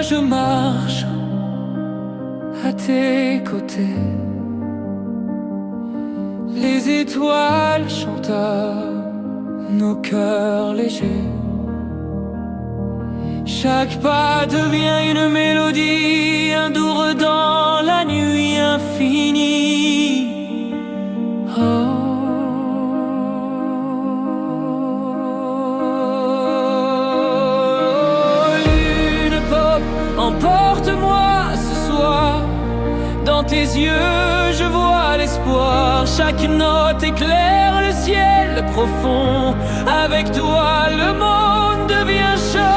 je marche à tes côtés. Les étoiles chantent à nos cœurs légers. Chaque pas devient une mélodie, un doux dans la nuit infinie. Oh. Emporte-moi ce soir, dans tes yeux je vois l'espoir. Chaque note éclaire le ciel profond. Avec toi le monde devient chaud.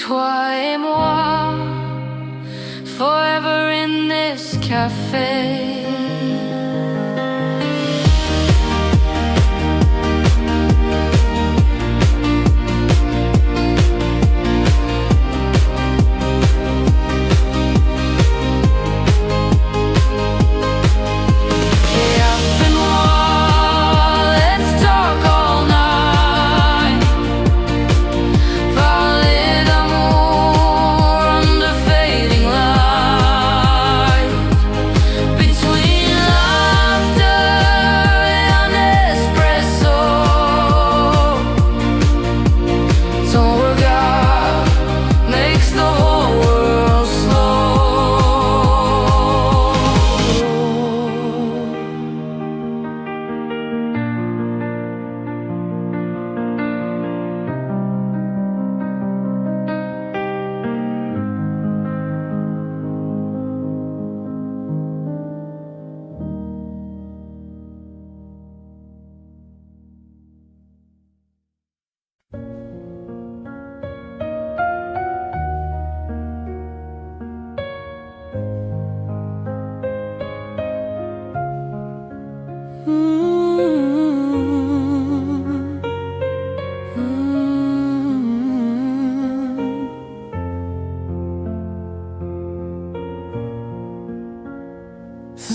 Toi et moi, forever in this café.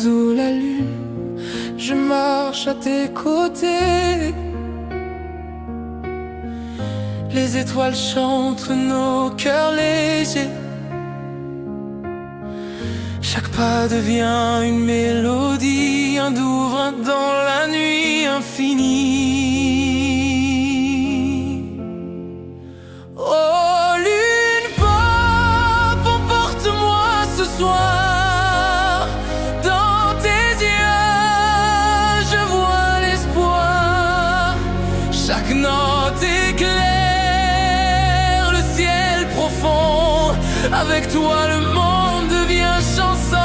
Sous la lune, je marche à tes côtés. Les étoiles chantent nos cœurs légers. Chaque pas devient une mélodie, un doux brin dans la nuit infinie. Oh lune pop, emporte-moi ce soir. Chaque note éclaire le ciel profond. Avec toi le monde devient chanson.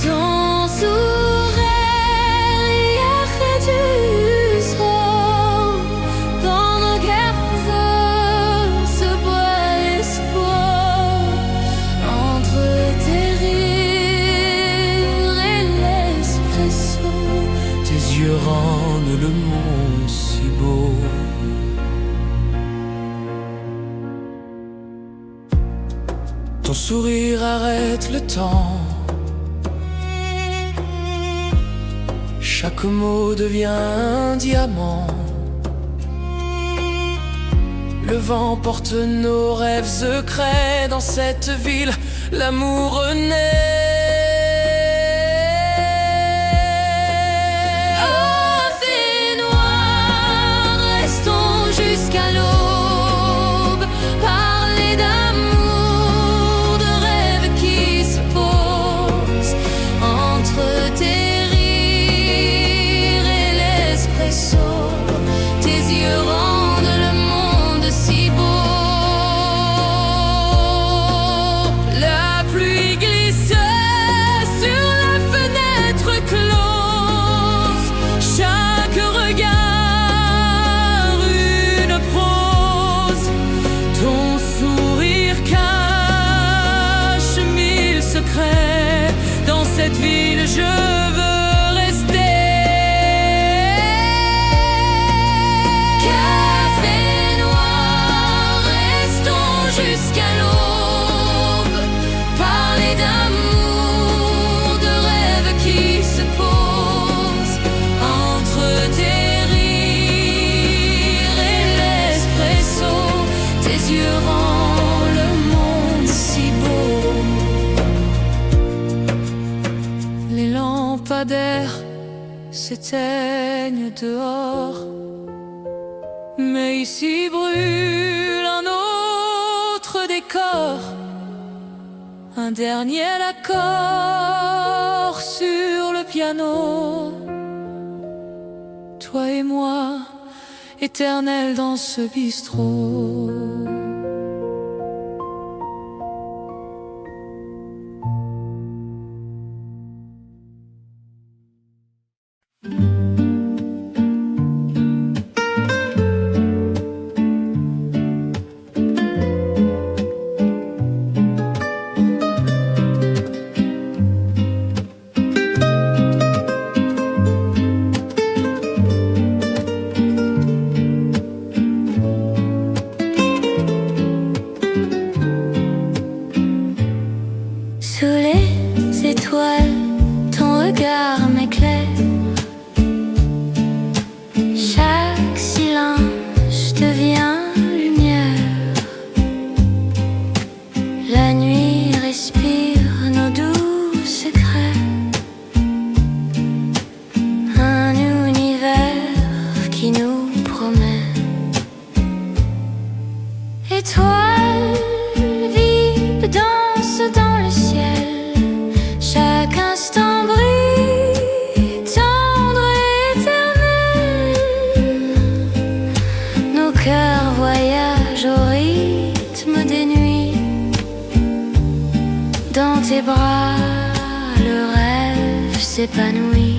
Ton sourire hier et du sang. Dans nos guerres ce bois espoir. Entre tes rires et l'espresso, tes yeux rendent le monde si beau. Ton sourire arrête le temps. Chaque mot devient un diamant. Le vent porte nos rêves secrets. Dans cette ville, l'amour naît. Jusqu'à l'aube, parler d'amour, de rêves qui se posent entre tes rires et l'espresso. Tes yeux rendent le monde si beau. La pluie glisse sur la fenêtre close. Chaque regard dans cette ville, je veux rester. Café noir, restons jusqu'à l'aube. Parler d'amour, de rêves qui se posent entre tes rires et l'espresso. Tes yeux rendent le monde si beau. Les lampadaires s'éteignent dehors, mais ici brûle un autre décor. Un dernier accord sur le piano. Toi et moi, éternels dans ce bistrot. Sous les étoiles, ton regard m'éclaire. Chaque silence devient lumière. La nuit respire nos doux secrets. Un univers qui nous promet. Étoiles vives dansent dans le ciel. Chaque instant brille, tendre et éternel. Nos cœurs voyagent au rythme des nuits. Dans tes bras, le rêve s'épanouit.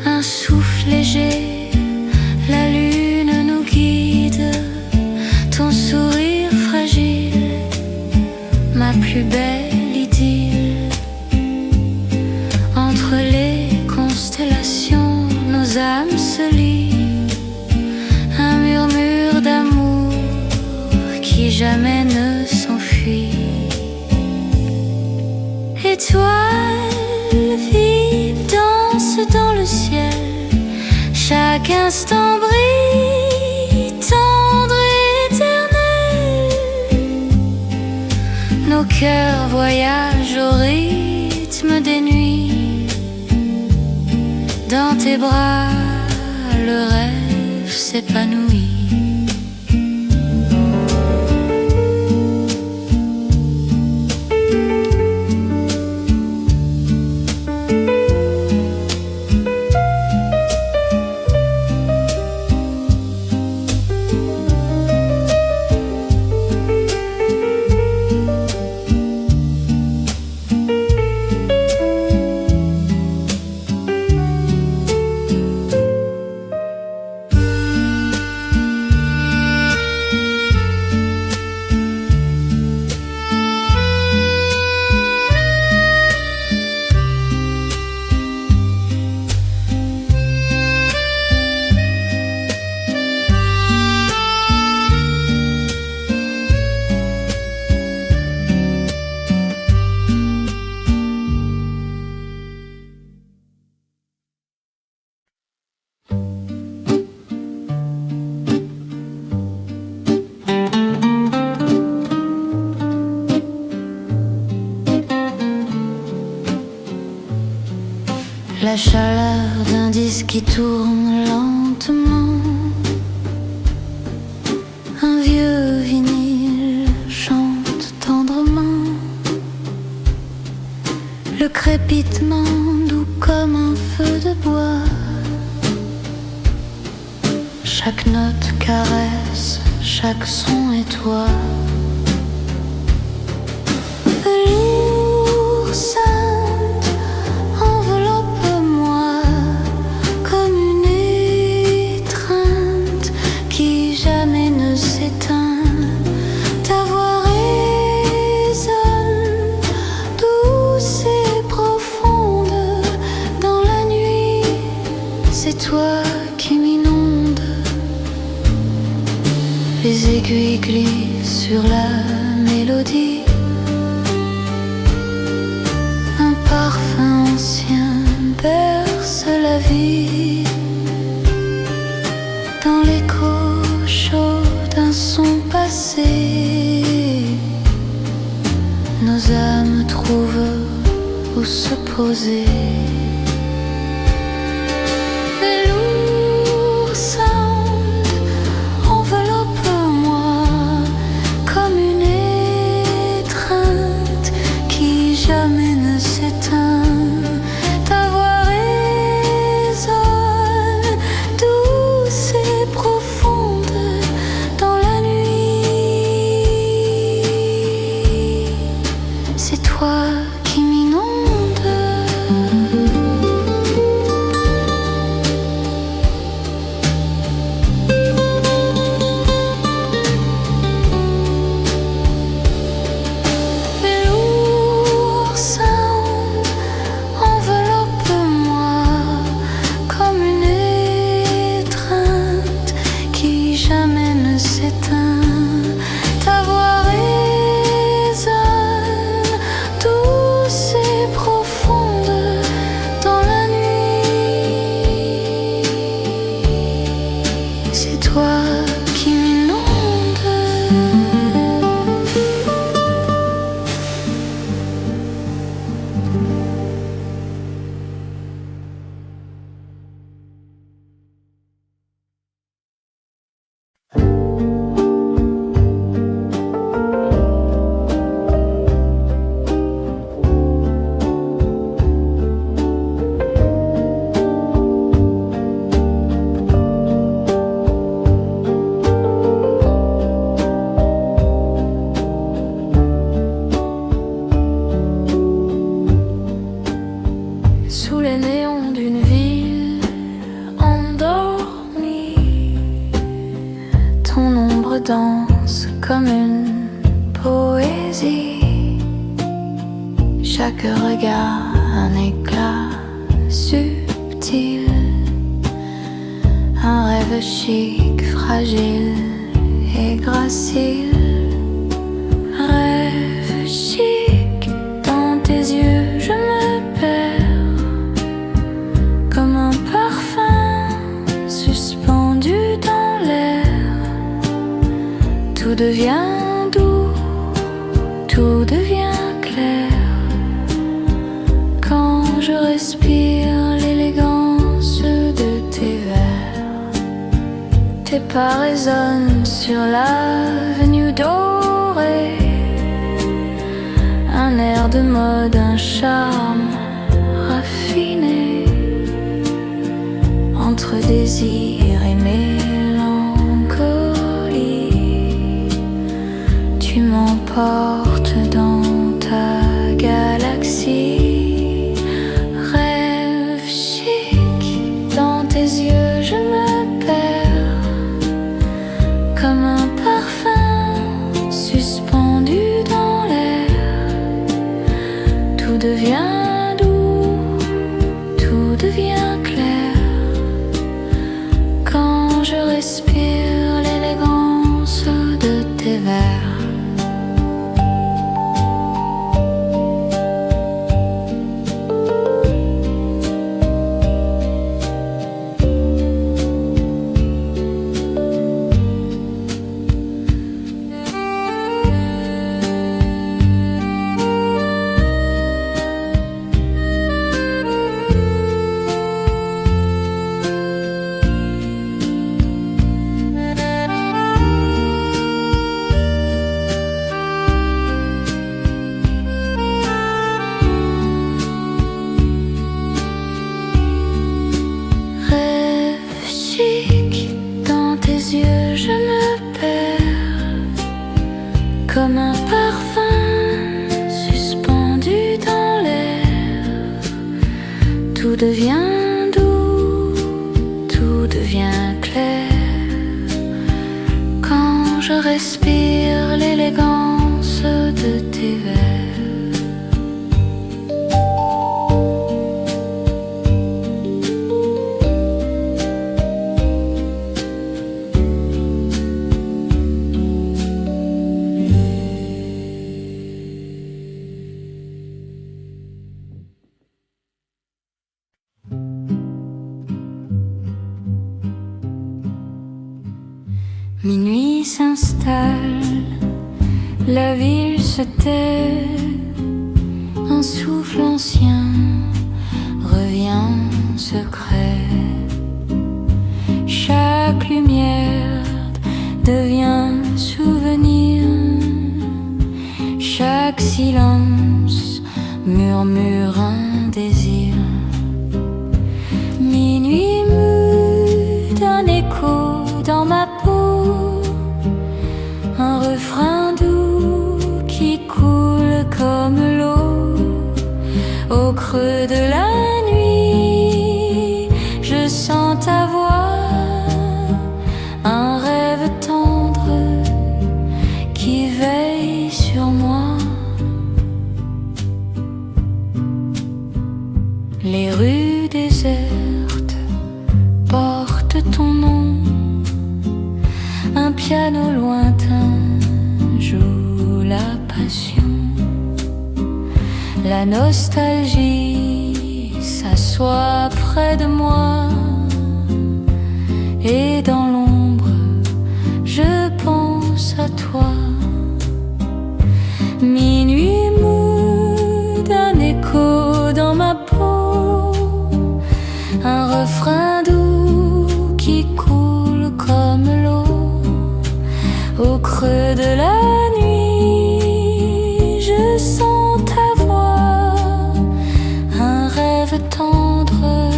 Un souffle léger, la lune nous guide. Ton sourire fragile, ma plus belle idylle. Entre les constellations, nos âmes se lient. Un murmure d'amour qui jamais ne s'enfuit. Étoiles vives dansent dans le ciel. Chaque instant brille, tendre et éternel. Nos cœurs voyagent au rythme des nuits. Dans tes bras, le rêve s'épanouit. La chaleur d'un disque qui tourne lentement. Un vieux vinyle chante tendrement. Le crépitement doux comme un feu de bois. Chaque note caresse, chaque son est toi. Velours sainte, enveloppe-moi comme une étreinte qui jamais ne s'éteint. Ta voix résonne, douce et profonde dans la nuit. C'est toi qui m'inonde. Les aiguilles glissent sur la mélodie. Un parfum ancien berce la vie. Dans l'écho chaud d'un son passé, nos âmes trouvent où se poser. Velours sound, enveloppe-moi comme une étreinte qui jamais ne s'éteint. Ta voix résonne, douce et profonde dans la nuit. C'est toi qui m'inonde. Velours sound, enveloppe-moi comme une étreinte qui jamais ne s'éteint. Ta voix résonne, douce et profonde dans la nuit. C'est toi qui m'inonde. Sous les néons d'une ville endormie, ton ombre danse comme une poésie. Chaque regard un éclat subtil, un rêve chic, fragile et gracile. Rêve chic, dans tes yeux je me perds comme un parfum suspendu dans l'air. Tout devient doux, tout devient clair quand je respire l'élégance de tes vers. Tes pas résonnent sur l'avenue dorée, un air de mode, un charme raffiné, entre désir et mélancolie. Tu m'emportes dans ta galaxie. Rêve chic, dans tes yeux je me perds comme un parfum suspendu dans l'air. Tout devient doux, tout devient clair quand je respire l'élégance de tes vers. devient doux, tout devient clair quand je respire l'élégance de tes vers. Minuit s'installe, la ville se tait, un souffle ancien revient secret. Chaque lumière devient souvenir, chaque silence murmure un désir. Minuit mue d'un écho dans ma peau, un refrain doux qui coule comme l'eau. Au creux de la nuit, je sens ta voix, un rêve tendre qui veille sur moi. Les rues désertes portent ton nom, un piano lointain joue la passion. La nostalgie s'assoit près de moi, et dans l'ombre je pense à toi. Minuit mou d'un écho dans ma peau, un refrain doux qui coule comme l'eau. Au creux de la nuit, je sens ta voix, un rêve tendre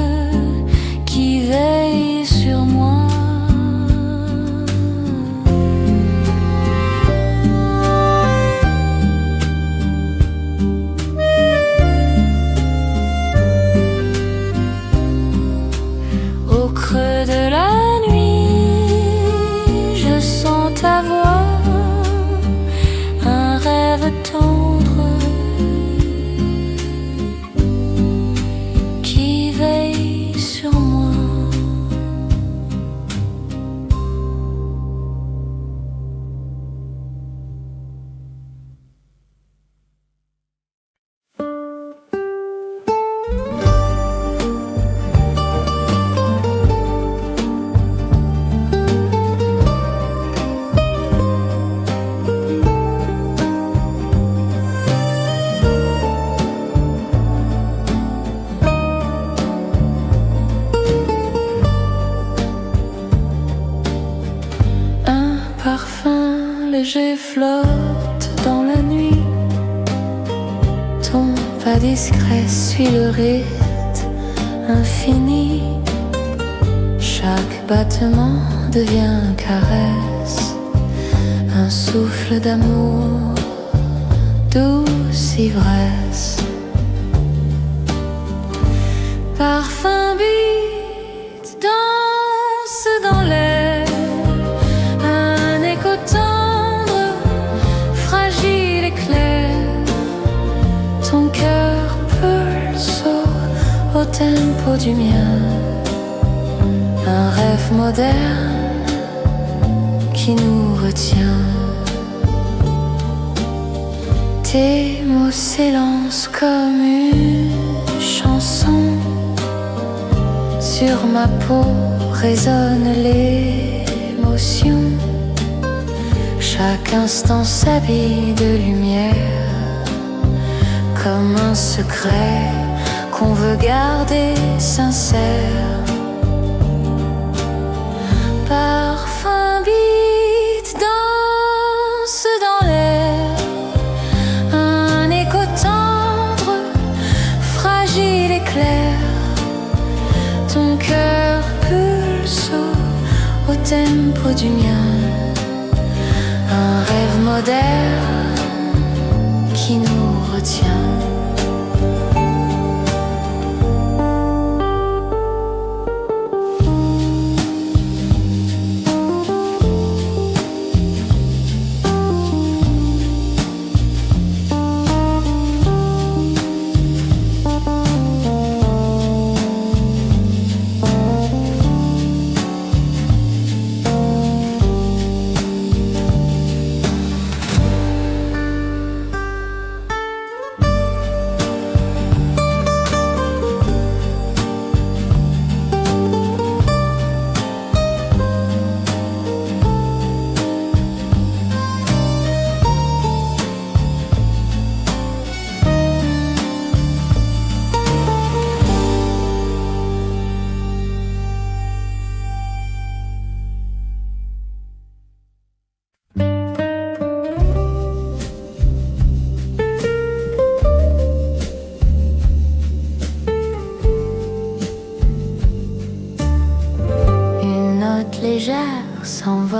qui veille sur moi. Au creux de la nuit, je sens ta voix, un rêve tendre qui veille sur moi. Un parfum léger flotte dans la nuit, ton pas discret suit le rite infini. Chaque battement devient caresse, un souffle d'amour, douce ivresse. Parfum beat, danse dans l'air, un écho tendre, fragile et clair. Ton cœur pulse au tempo du mien, un rêve moderne qui nous retient. Tes mots s'élancent comme une chanson, sur ma peau résonne l'émotion. Chaque instant s'habille de lumière, comme un secret qu'on veut garder sincère. Parfum beat, danse dans l'air, un écho tendre, fragile et clair. Ton cœur pulse au tempo du mien, un rêve moderne qui nous retient.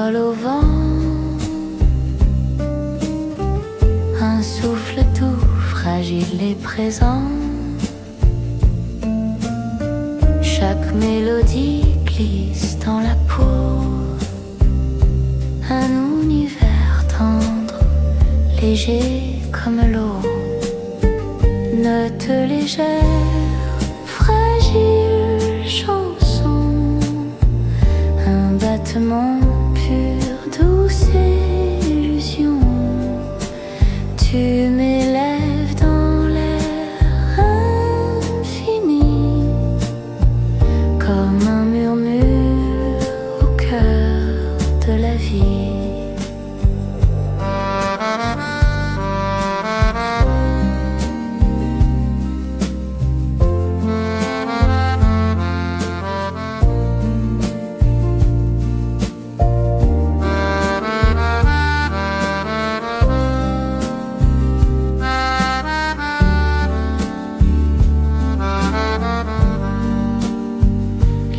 s'envole au vent. Un souffle doux, fragile et présent. Chaque mélodie glisse dans la peau. Un univers tendre, léger comme l'eau. Note légère, fragile chanson. Un battement pur, douce illusion. Tu m'élèves dans l'air infini, comme un murmure au cœur de la vie.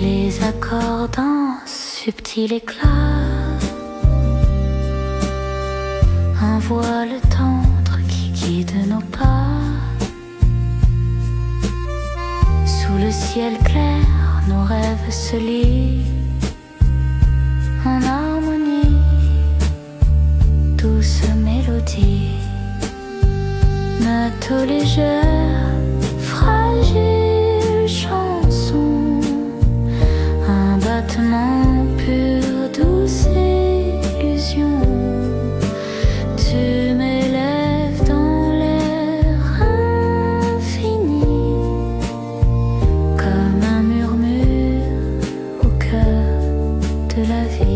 Les accords dansent, subtil éclat. Un voile tendre qui guide nos pas. Sous le ciel clair, nos rêves se lient en harmonie. Douce mélodie, note légère, fragile chanson. Un battement pur, douce illusion. Tu m'élèves dans l'air infini, comme un murmure au cœur de la vie.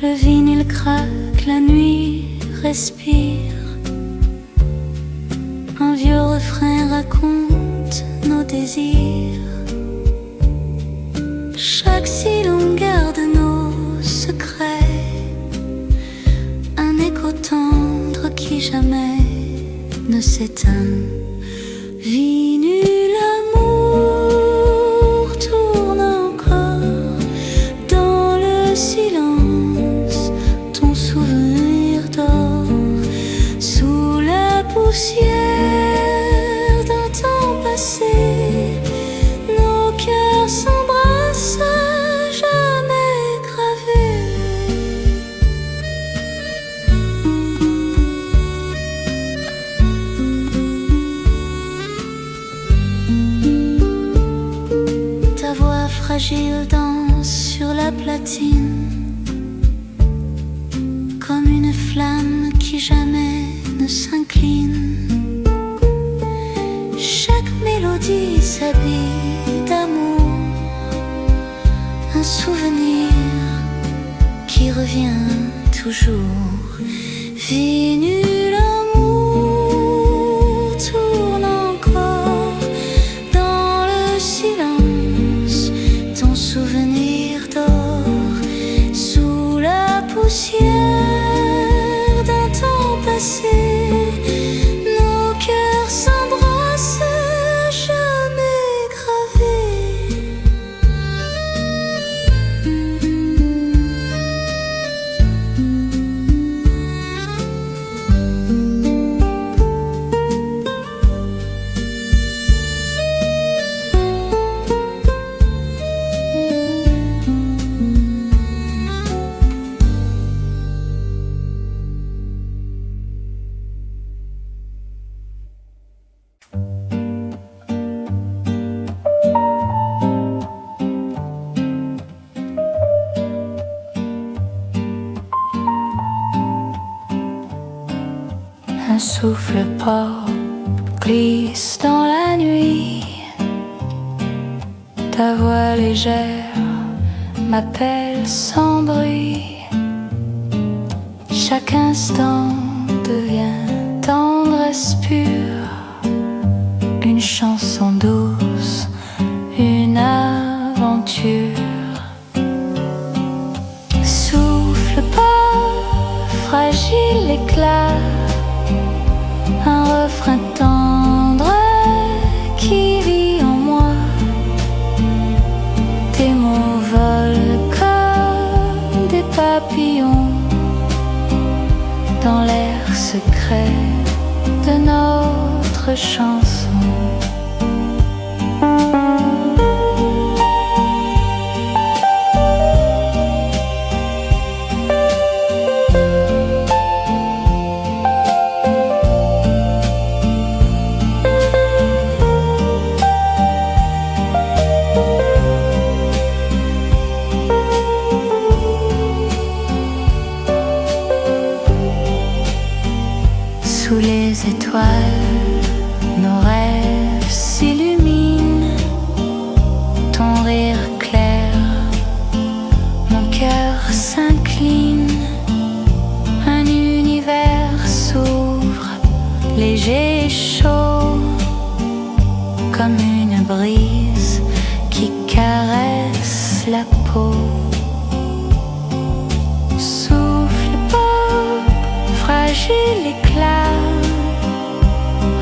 Le vinyle craque, la nuit respire. Un vieux refrain raconte nos désirs. Chaque silence garde nos secrets. Un écho tendre qui jamais ne s'éteint. Vinyle amour tourne encore dans le silence. Ton souvenir dort sous la poussière d'un temps passé. Nos cœurs s'embrassent à jamais gravés. Ta voix fragile danse sur la platine, comme une flamme qui jamais ne s'incline. Chaque mélodie s'habille d'amour, un souvenir qui revient toujours. Vinyle amour tourne encore dans le silence. Ton souvenir dort sous la poussière d'un temps passé. Nos cœurs s'embrassent à jamais gravés. souffle pas, glisse dans la nuit. Ta voix légère m'appelle sans bruit. Chaque instant devient tendresse pure, une chanson douce, une aventure. Souffle pas, fragile éclat, un refrain tendre qui vit en moi. Tes mots volent comme des papillons dans l'air secret de notre chanson. Sous les étoiles, nos rêves s'illuminent. Ton rire clair, mon cœur s'incline. Un univers s'ouvre, léger et chaud, comme une brise qui caresse la peau. Souffle pas, fragile éclat,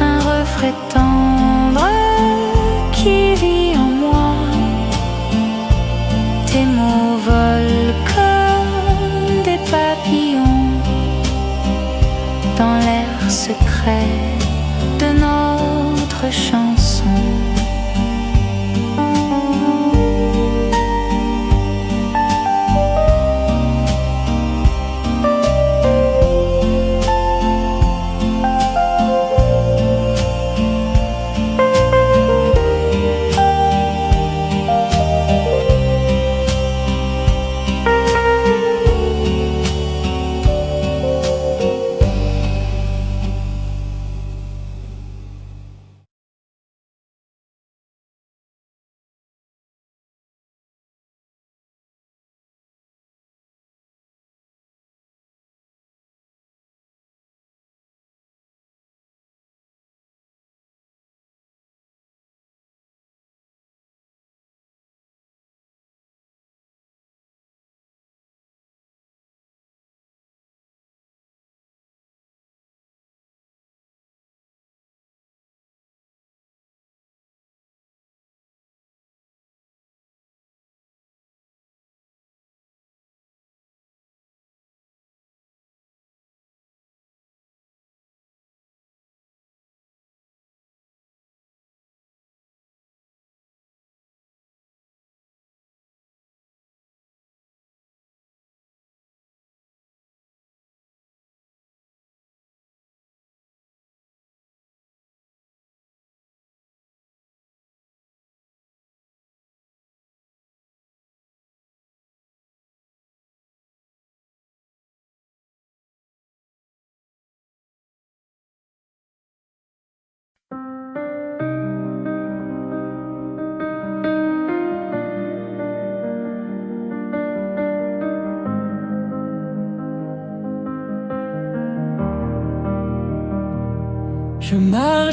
un refrain tendre qui vit en moi. Tes mots volent comme des papillons dans l'air secret de notre chanson.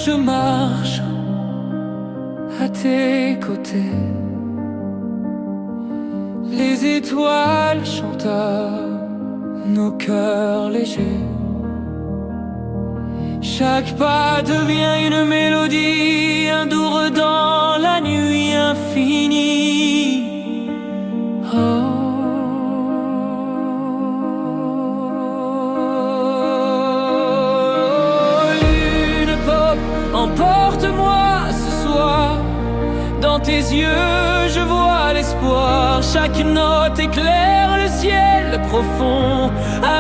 Je marche à tes côtés. Les étoiles chantent à nos cœurs légers. Chaque pas devient une mélodie, un doux dans la nuit infinie. Oh. Emporte-moi ce soir, dans tes yeux je vois l'espoir. Chaque note éclaire le ciel profond.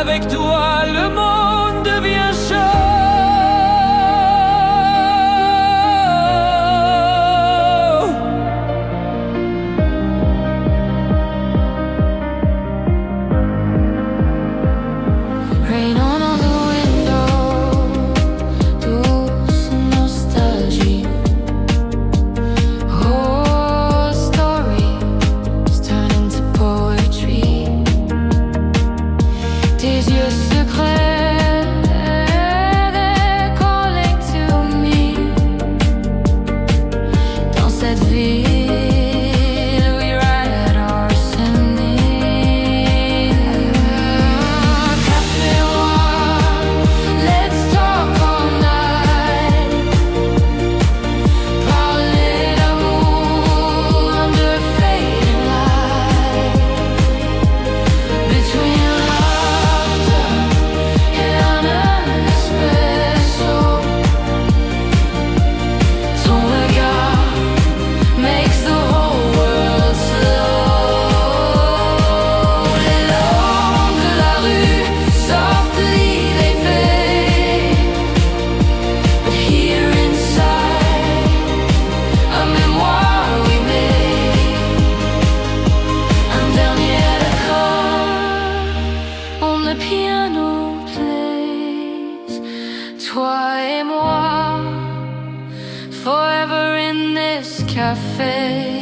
Avec toi le monde devient chaud. Rain on the window, forever in this cafe.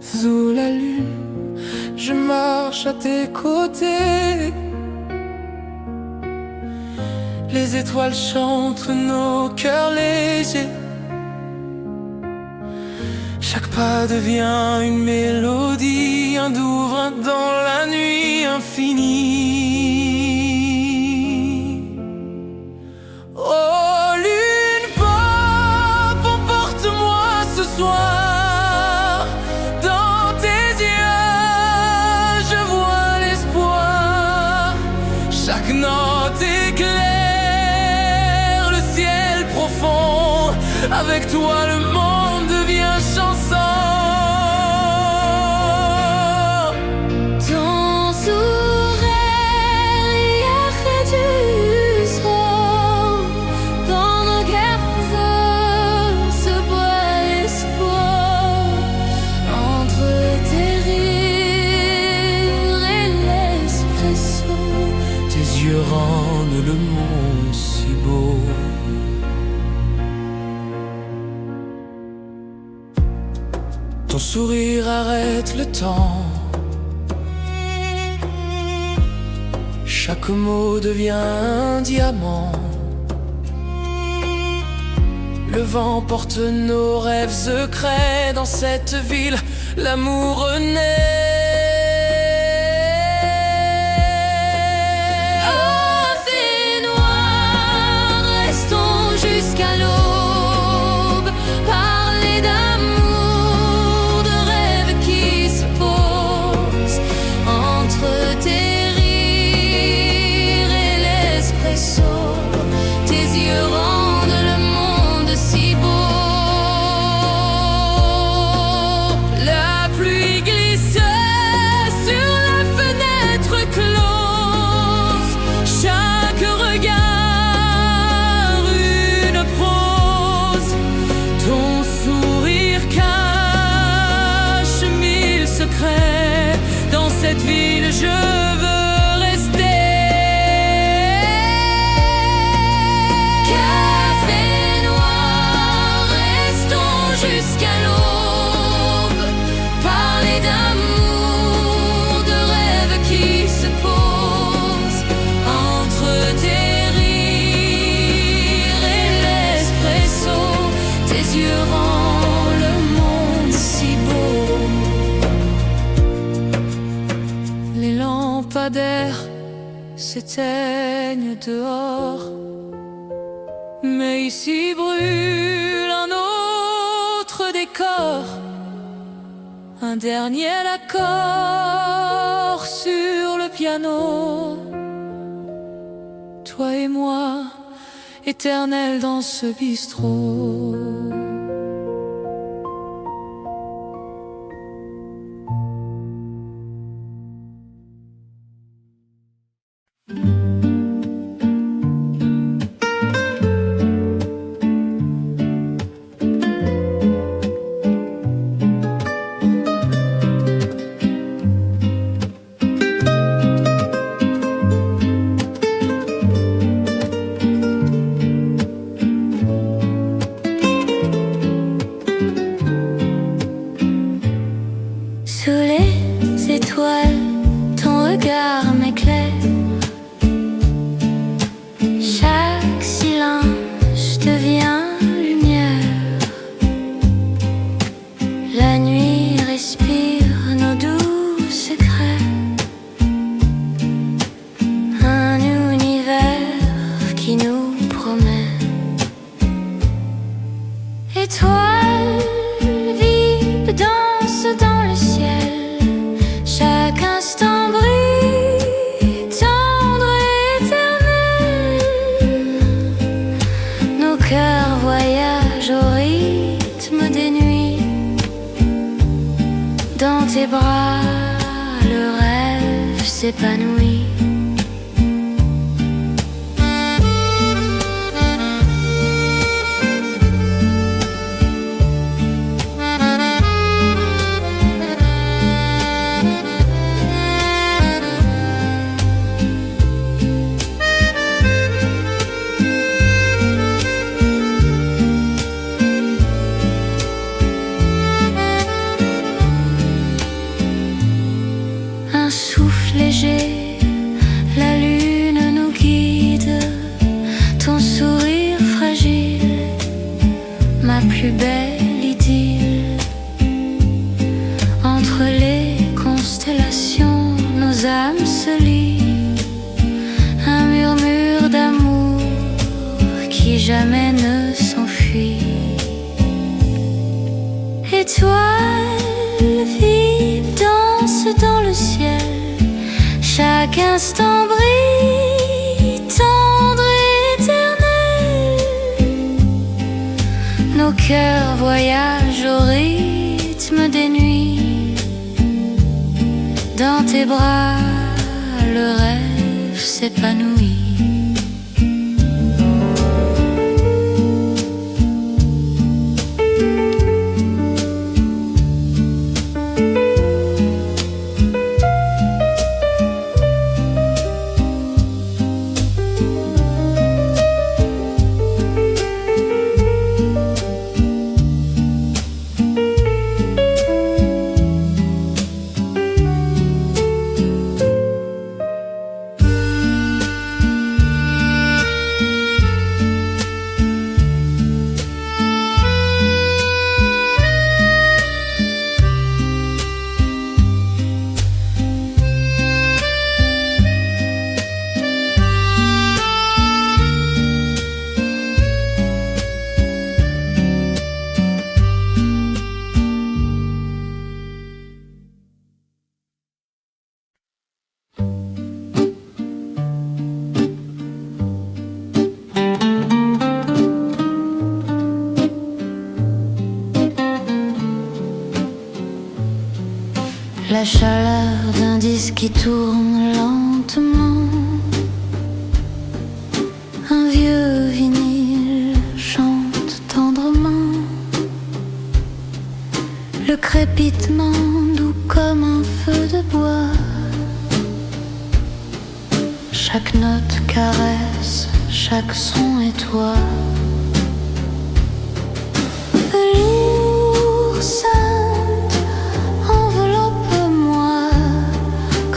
Sous la lune, je marche à tes côtés. Les étoiles chantent nos cœurs légers. Chaque pas devient une mélodie, un doux vin dans la nuit infinie. Oh lune pop, emporte-moi ce soir. Dans tes yeux, je vois l'espoir. Chaque note éclaire le ciel profond. Avec toi le monde devient chanson. Ton sourire hier fait du sang. Dans nos guerres se boit l'espoir. Entre tes rires et l'espresso, Tes yeux rendent le monde si beau. Ton sourire arrête le temps. Chaque mot devient un diamant. Le vent porte nos rêves secrets. Dans cette ville, l'amour naît. oh fait noir, restons jusqu'à l'aube. Parler d'amour, de rêves qui se posent entre tes rires et l'espresso. Tes yeux rendent le monde si beau. La pluie glisse sur la fenêtre close. Chaque regard une prose. Ton sourire cache mille secrets. Dans cette ville, je veux rester. Café noir, restons jusqu'à l'aube. Parler d'amour, de rêves qui se posent entre tes rires et l'espresso. Tes yeux rendent le monde si beau. Les lampadaires s'éteignent dehors, mais ici brûle un autre décor. Un dernier accord sur le piano. Toi et moi, éternels dans ce bistrot. La nuit respire nos doux secrets, un univers qui nous promet. Étoiles vives dansent dans le ciel, chaque instant brille, tendre et éternel. Nos cœurs voyagent au rythme des nuits. Dans tes bras, le rêve s'épanouit. Un souffle léger, la lune nous guide. Ton sourire fragile, ma plus belle idylle. Entre les constellations, nos âmes se lient. Un murmure d'amour qui jamais ne s'enfuit. Étoiles vives dansent dans le ciel, chaque instant brille, tendre et éternel. Nos cœurs voyagent au rythme des nuits. Dans tes bras, le rêve s'épanouit. La chaleur d'un disque qui tourne lentement. Un vieux vinyle chante tendrement. Le crépitement doux comme un feu de bois. Chaque note caresse, chaque son est toi. Velours sainte, enveloppe-moi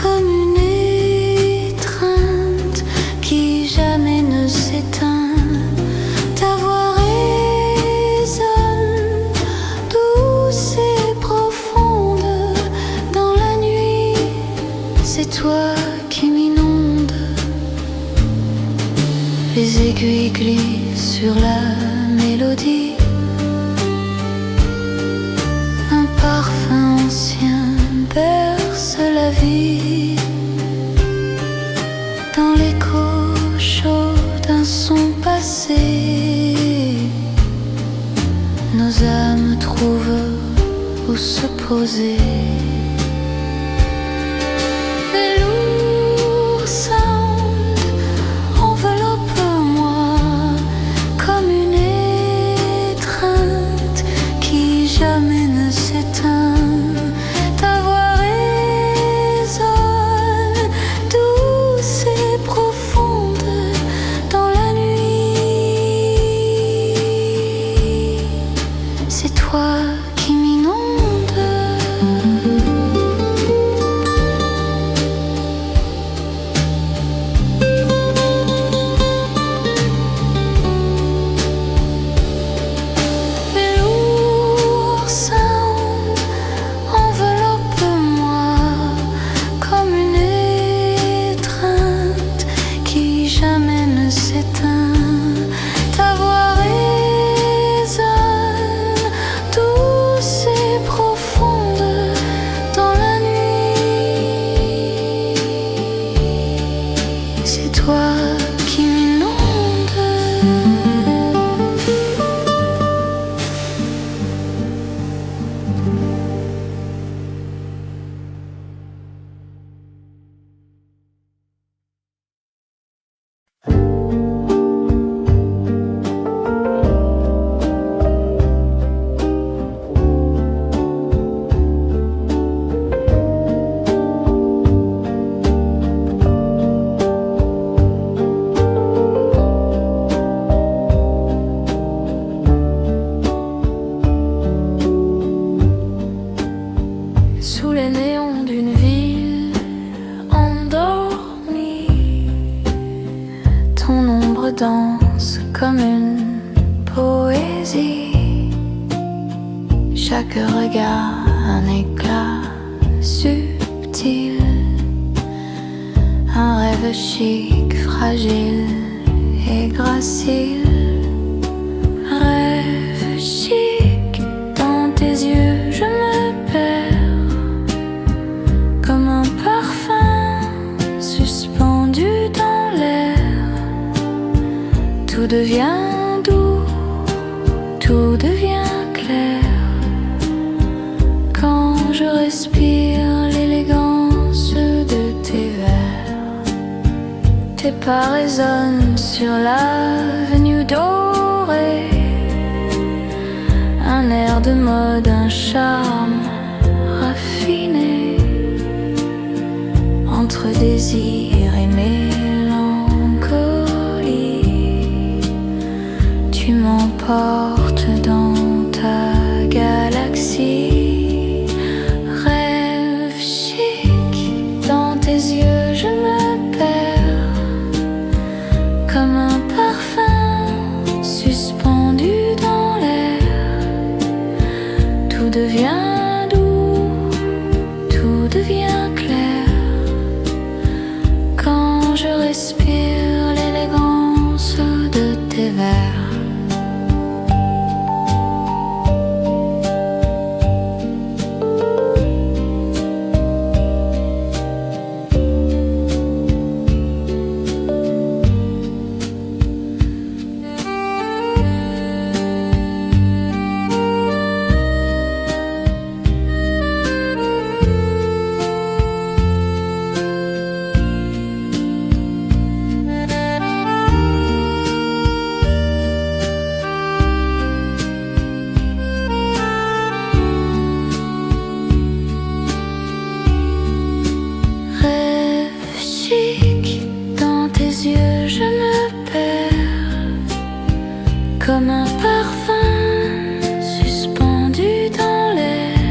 comme une étreinte qui jamais ne s'éteint. Ta voix résonne, douce et profonde dans la nuit. C'est toi qui m'inonde. Les aiguilles glissent sur la mélodie. Un parfum ancien berce la vie. Dans l'écho chaud d'un son passé, nos âmes trouvent où se poser. Velours sainte, enveloppe-moi comme une étreinte qui jamais ne s'éteint. Ta voix résonne, douce et profonde dans la nuit. C'est toi qui m'inonde. Velours sainte, comme une poésie. Chaque regard un éclat subtil, un rêve chic, fragile et gracile. Rêve chic, dans tes yeux je me perds, comme un parfum suspendu dans l'air. Tout devient doux, tout devient clair, quand je respire l'élégance de tes vers. Tes pas résonnent sur l'avenue dorée, un air de mode, un charme raffiné, entre désir et mélancolie. Tu m'emportes dans ta galaxie. Rêve chic, dans tes yeux je me perds, comme un parfum suspendu dans l'air. Tout devient doux, tout devient clair, quand je respire l'élégance de tes vers. Comme un parfum suspendu dans l'air.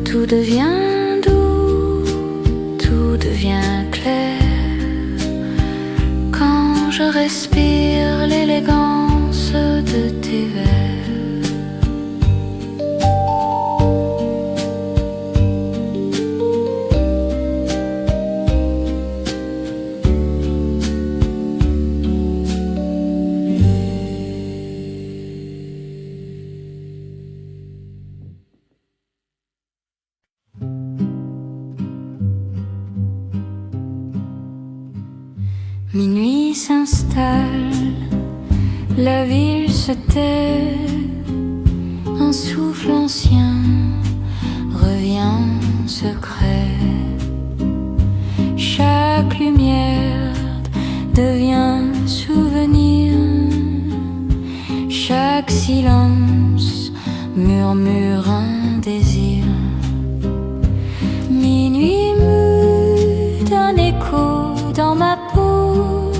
Tout devient doux, tout devient clair, quand je respire l'élégance de tes vers. Minuit s'installe, la ville se tait, un souffle ancien revient secret. Chaque lumière devient souvenir, chaque silence murmure un désir. Minuit mue d'un écho dans ma peau,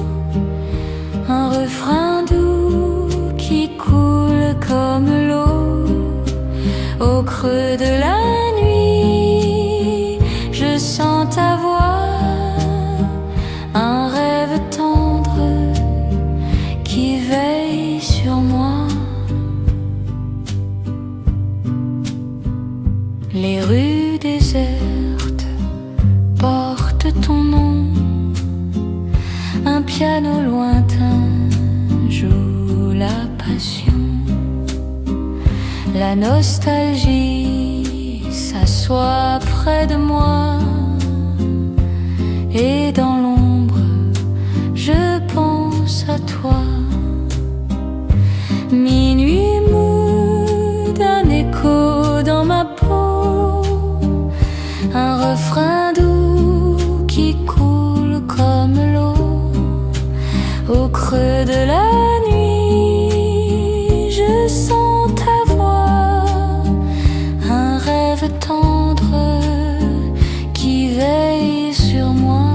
un refrain doux qui coule comme l'eau. Au creux de la nuit, je sens ta voix, un rêve tendre qui veille sur moi. Les rues désertes portent ton nom, un piano lointain joue la passion. La nostalgie s'assoit près de moi, et dans l'ombre je pense à toi. Minuit mou d'un écho dans ma peau, un refrain doux qui coule comme l'eau. Au creux de la nuit, je sens ta voix, un rêve tendre qui veille sur moi.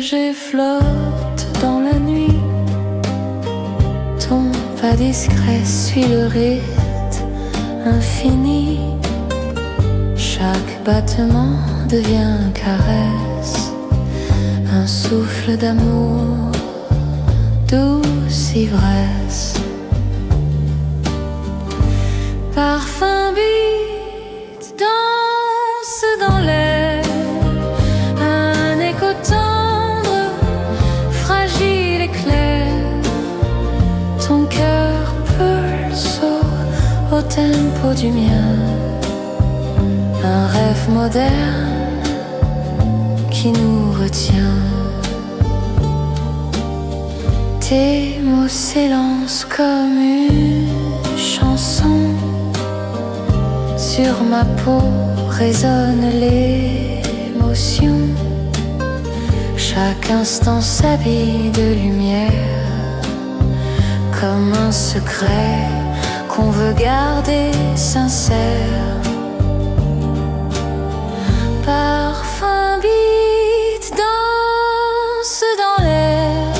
léger flotte dans la nuit. Ton pas discret suit le rythme infini. Chaque battement devient caresse, un souffle d'amour, douce ivresse. Parfum beat, danse dans l'air, un écho tendre, fragile et clair. Ton cœur pulse au tempo du mien, un rêve moderne qui nous retient. Tes mots s'élancent comme une chanson. Sur ma peau résonne l'émotion. Chaque instant s'habille de lumière, comme un secret qu'on veut garder sincère. Parfum beat, danse dans l'air,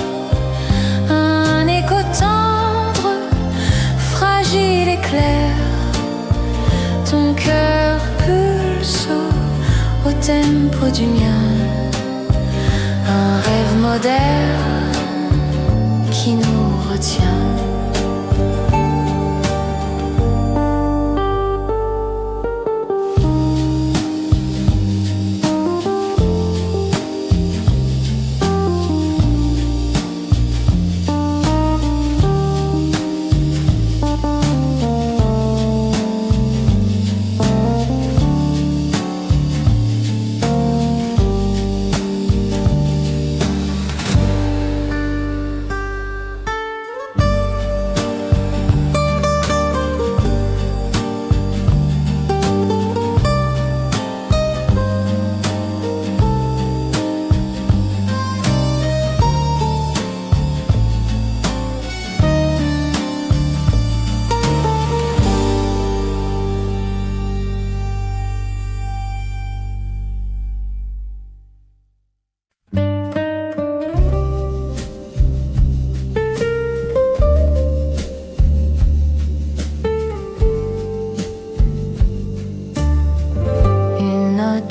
un écho tendre, fragile et clair. Ton cœur pulse au tempo du mien, un rêve moderne qui nous retient.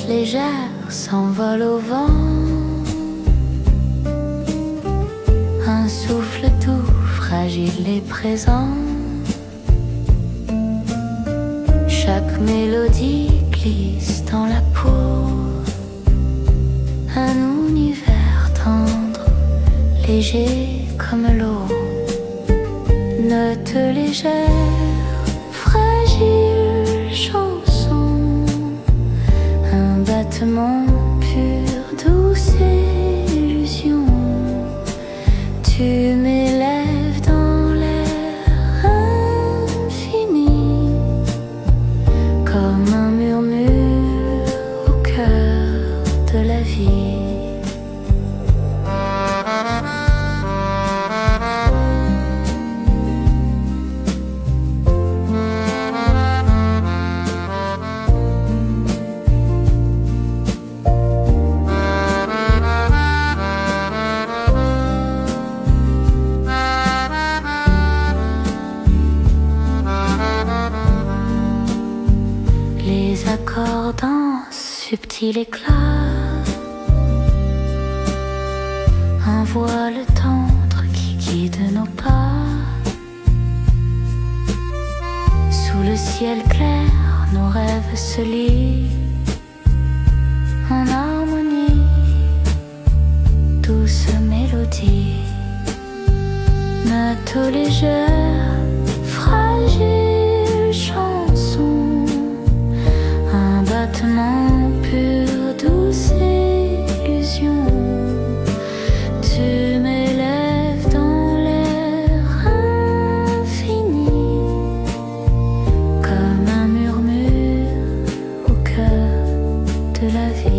Légère s'envole au vent, un souffle doux, fragile et présent. Chaque mélodie glisse dans la peau, un univers tendre, léger comme l'eau. Note légère, fragile chanson, un battement pur, douce illusion. Tu m'élèves dans l'air infini, comme un murmure au cœur de la vie. Subtil éclat, un voile tendre qui guide nos pas. Sous le ciel clair, nos rêves se lient en harmonie, douce mélodie, note légère, fragile chanson, un battement pure, douce illusion. Tu m'élèves dans l'air infini, comme un murmure au cœur de la vie.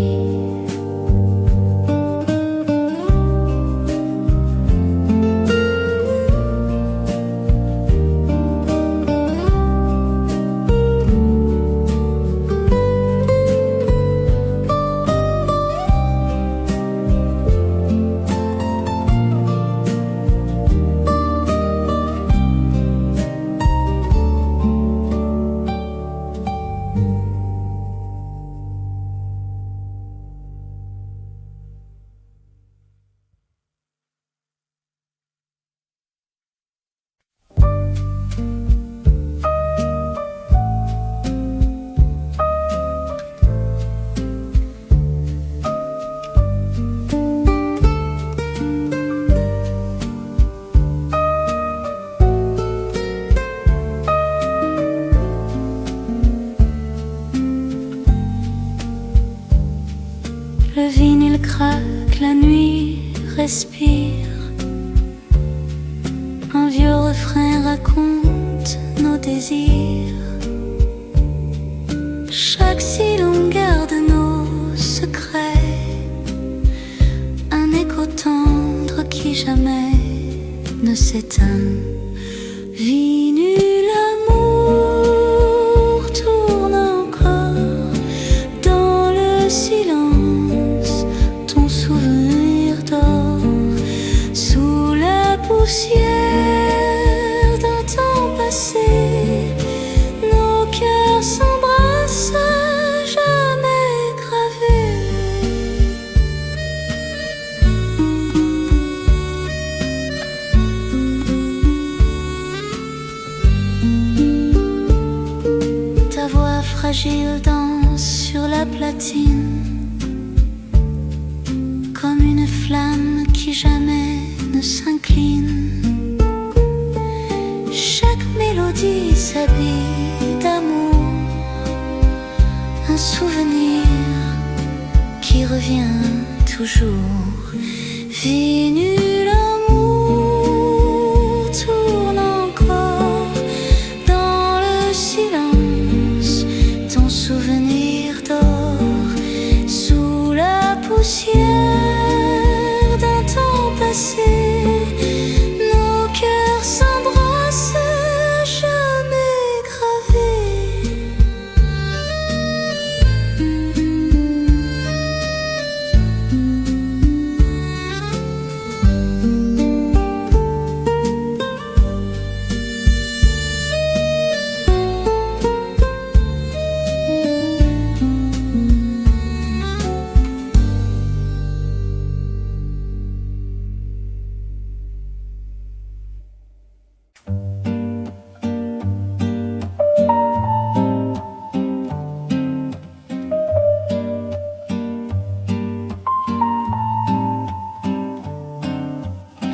respire. Un vieux refrain raconte nos désirs. Chaque cylon garde nos secrets. Un écho tendre qui jamais ne s'éteint. Vie nulle, l'amour tourne encore dans le silence. Ton souvenir dort sous la poussière d'un temps passé. Nos cœurs s'embrassent à jamais gravés. Ta voix fragile danse sur la platine, comme une flamme qui jamais ne s'incline. Chaque mélodie s'habille d'amour, un souvenir qui revient toujours. Vie nulle, l'amour tourne encore dans le silence. Ton souvenir dort sous la poussière d'un temps passé. Nos cœurs s'embrassent à jamais gravés.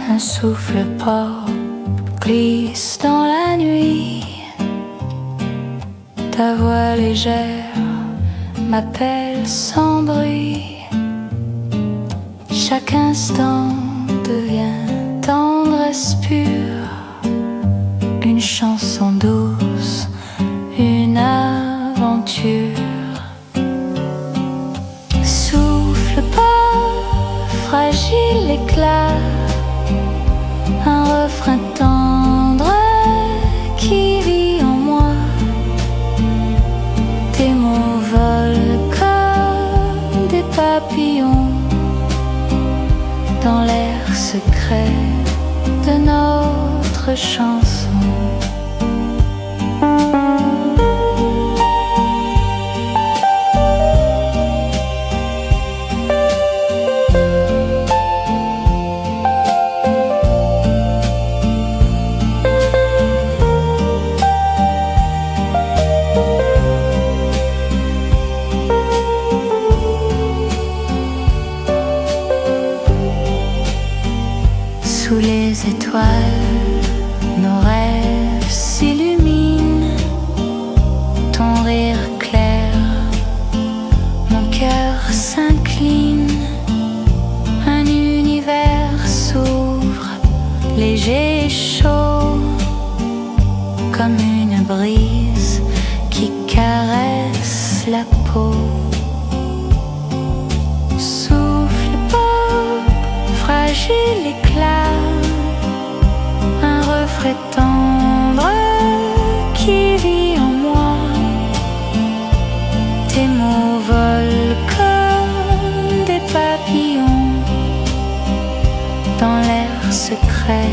Un souffle port glisse dans la nuit. Ta voix légère m'appelle sans bruit. Chaque instant devient tendresse pure. Une chanson douce, une aventure. Souffle pas, fragile éclat. Un refrain tendre qui vit en moi. Tes mots volent comme des papillons dans l'air secret de notre chanson. Sous les étoiles, nos rêves s'illuminent. Ton rire clair, mon cœur s'incline. Un univers s'ouvre, léger et chaud, comme une brise qui caresse la peau. Souffle pop, fragile éclat. Un refrain tendre qui vit en moi. Tes mots volent comme des papillons dans l'air secret